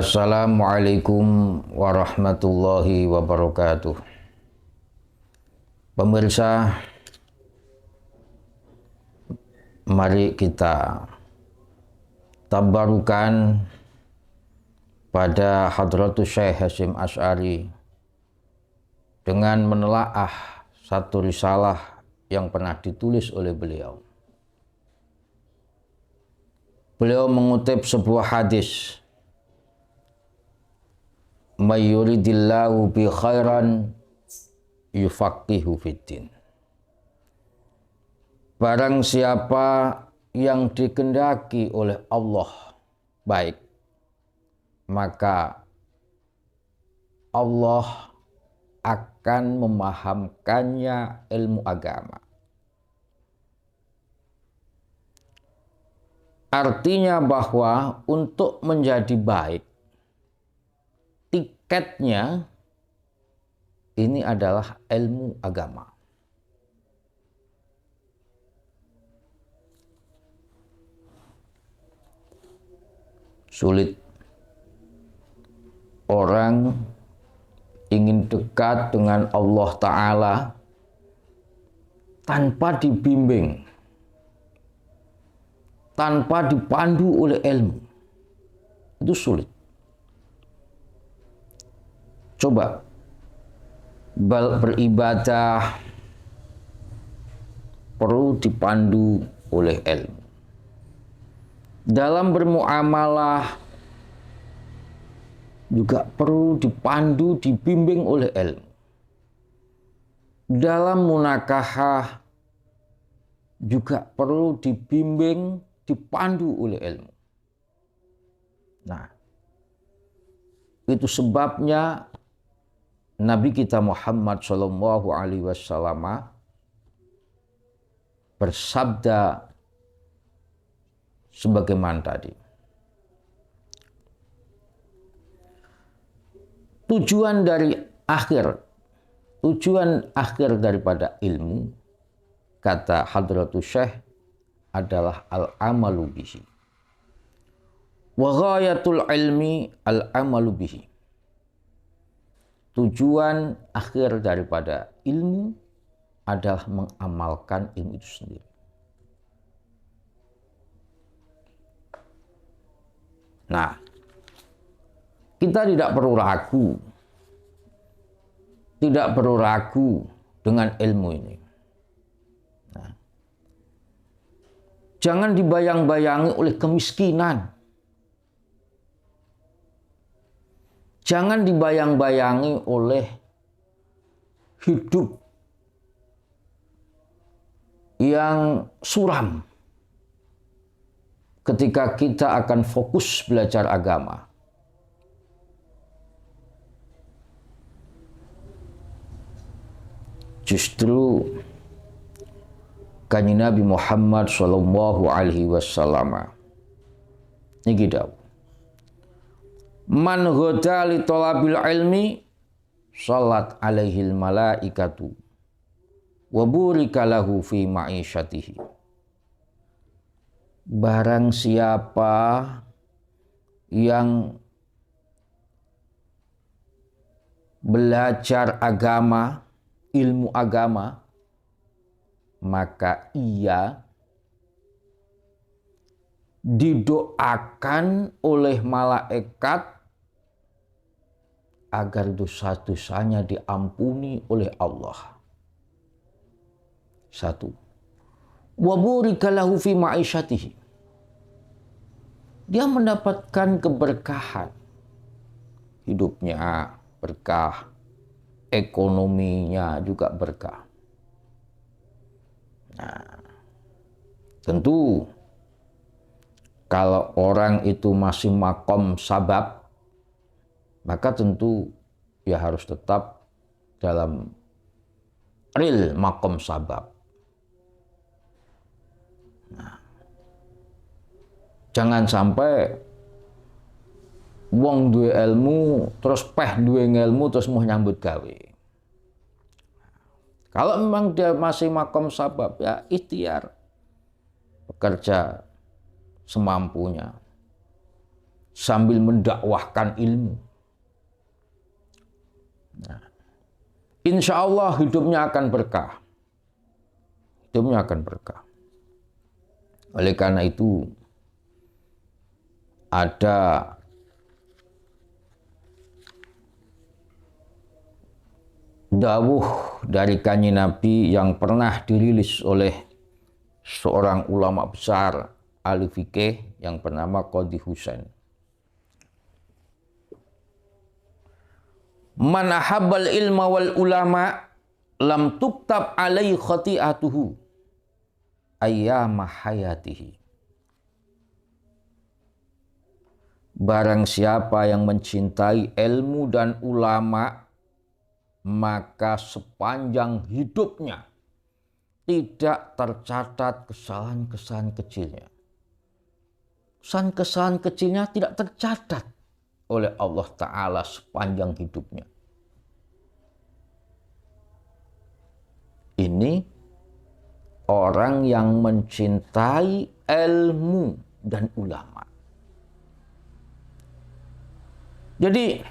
Assalamualaikum warahmatullahi wabarakatuh. Pemirsa, mari kita tabarukan pada Hadratus Syekh Hasyim Asy'ari dengan menelaah satu risalah yang pernah ditulis oleh beliau. Beliau mengutip sebuah hadis, "May yuridillahu bi khairan yufaqihu fiddin." Barang siapa yang dikehendaki oleh Allah baik, maka Allah akan memahamkannya ilmu agama. Artinya bahwa untuk menjadi baik, tiketnya ini adalah ilmu agama. Sulit orang ingin dekat dengan Allah Ta'ala tanpa dibimbing, tanpa dipandu oleh ilmu. Itu sulit. Coba beribadah perlu dipandu oleh ilmu. Dalam bermuamalah juga perlu dipandu, dibimbing oleh ilmu. Dalam munakahah juga perlu dibimbing, dipandu oleh ilmu. Nah, itu sebabnya Nabi kita Muhammad Shallallahu Alaihi Wasallam bersabda sebagaimana tadi. Tujuan akhir daripada ilmu, kata Hadratus Syekh, adalah al-amalu bihi. Wa ghayatul ilmi al-amalu bihi. Tujuan akhir daripada ilmu adalah mengamalkan ilmu itu sendiri. Nah, kita tidak perlu ragu dengan ilmu ini. Nah, jangan dibayang-bayangi oleh kemiskinan. Jangan dibayang-bayangi oleh hidup yang suram ketika kita akan fokus belajar agama. Justru Kanjeng Nabi Muhammad Shallallahu Alaihi Wasallam ini gitu. Man ghada li talabil ilmi salat alaihil malaikatu wa burika lahu fi ma'isyatihi. Barang siapa yang belajar agama, ilmu agama, maka ia didoakan oleh malaikat agar dosa-dosanya diampuni oleh Allah. Satu. Wa burika lahu fi ma'isyatihi. Dia mendapatkan keberkahan. Hidupnya berkah, ekonominya juga berkah. Nah, tentu kalau orang itu masih makom sabab, maka tentu ya harus tetap dalam real makom sabab. Nah, jangan sampai wong duwe ilmu terus duwe ilmu terus mau nyambut gawe. Kalau memang dia masih makom sabab, ya ikhtiar bekerja semampunya. sambil mendakwahkan ilmu. Nah, insya Allah hidupnya akan berkah. Hidupnya akan berkah. Oleh karena itu, ada dawuh dari Kanjeng Nabi yang pernah dirilis oleh seorang ulama besar ahli fikih yang bernama Qadhi Husain. Man ahabbal ilma wal ulama lam tuktab alaihi khati'atuhu ayyama hayatihi. Barang siapa yang mencintai ilmu dan ulama, maka sepanjang hidupnya tidak tercatat kesalahan-kesalahan kecilnya. Kesalahan-kesalahan kecilnya tidak tercatat oleh Allah Ta'ala sepanjang hidupnya. Ini orang yang mencintai ilmu dan ulama. Jadi,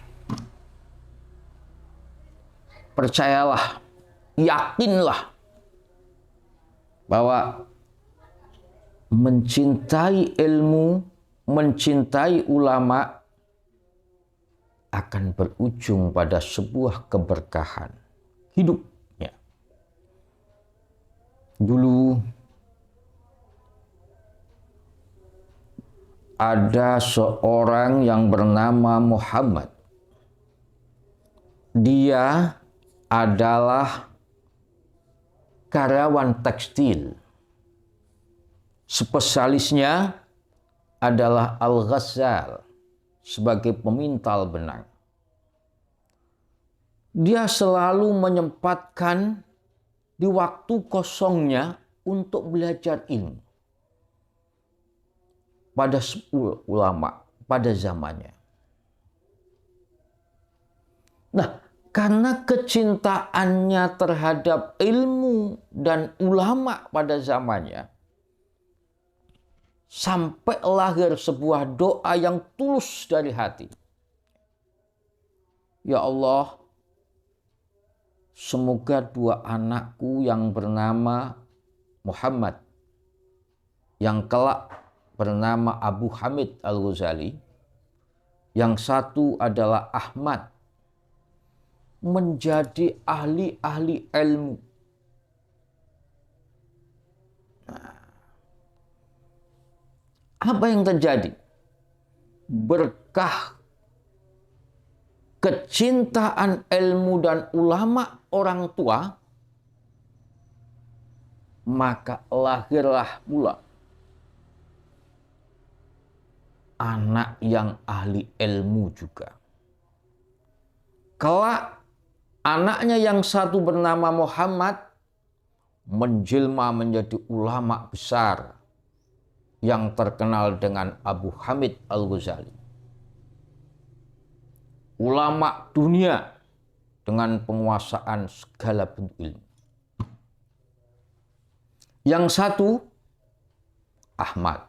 percayalah, yakinlah bahwa mencintai ilmu, mencintai ulama akan berujung pada sebuah keberkahan hidupnya. Dulu ada seorang yang bernama Muhammad. Dia adalah karyawan tekstil. Spesialisnya adalah Al-Ghazzal sebagai pemintal benang. Dia selalu menyempatkan di waktu kosongnya untuk belajar ilmu pada ulama pada zamannya. Nah, karena kecintaannya terhadap ilmu dan ulama pada zamannya, sampai lahir sebuah doa yang tulus dari hati. Ya Allah, semoga dua anakku yang bernama Muhammad, yang kelak bernama Abu Hamid Al-Ghazali, yang satu adalah Ahmad, menjadi ahli-ahli ilmu. Apa yang terjadi? Berkah kecintaan ilmu dan ulama orang tua, maka lahirlah pula anak yang ahli ilmu juga. Kelak anaknya yang satu bernama Muhammad menjelma menjadi ulama besar yang terkenal dengan Abu Hamid Al-Ghazali. Ulama dunia dengan penguasaan segala bentuk ilmu. Yang satu, Ahmad,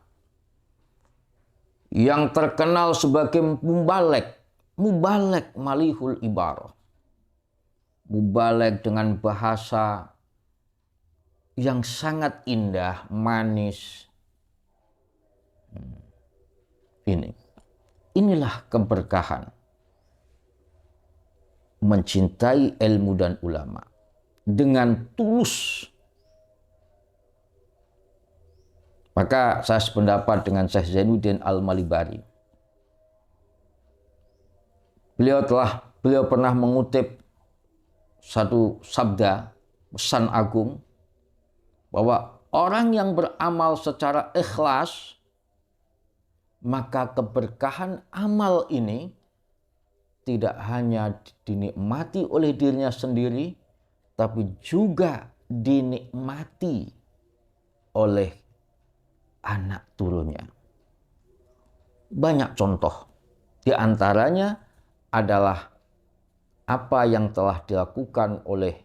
yang terkenal sebagai mubalek malihul ibarah. Mubalek dengan bahasa yang sangat indah, manis. Inilah keberkahan mencintai ilmu dan ulama dengan tulus. Maka saya sependapat dengan Syekh Zainuddin Al-Malibari. Beliau pernah mengutip satu sabda pesan agung bahwa orang yang beramal secara ikhlas, maka keberkahan amal ini tidak hanya dinikmati oleh dirinya sendiri, tapi juga dinikmati oleh anak turunnya. Banyak contoh. Di antaranya adalah apa yang telah dilakukan oleh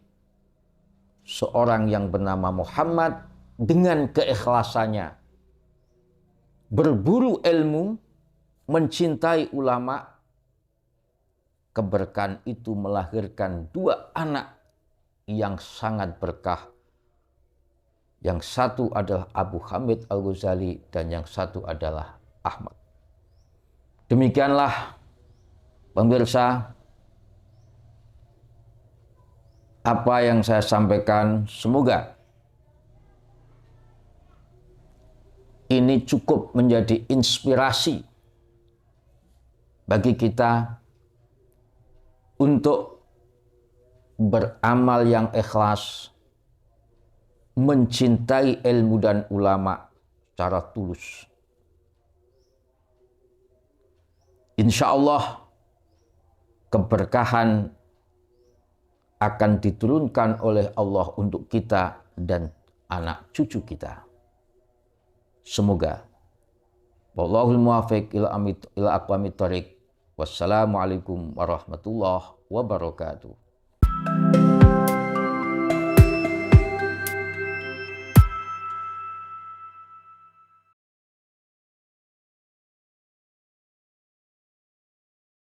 seorang yang bernama Muhammad dengan keikhlasannya berburu ilmu mencintai ulama, keberkahan itu melahirkan dua anak yang sangat berkah. Yang satu adalah Abu Hamid Al-Ghazali dan yang satu adalah Ahmad. Demikianlah pemirsa apa yang saya sampaikan. Semoga ini cukup menjadi inspirasi bagi kita untuk beramal yang ikhlas, mencintai ilmu dan ulama secara tulus. Insya Allah keberkahan akan diturunkan oleh Allah untuk kita dan anak cucu kita. Semoga. Wallahul muwaffiq ila aqwamit thoriq. Wassalamualaikum warahmatullahi wabarakatuh.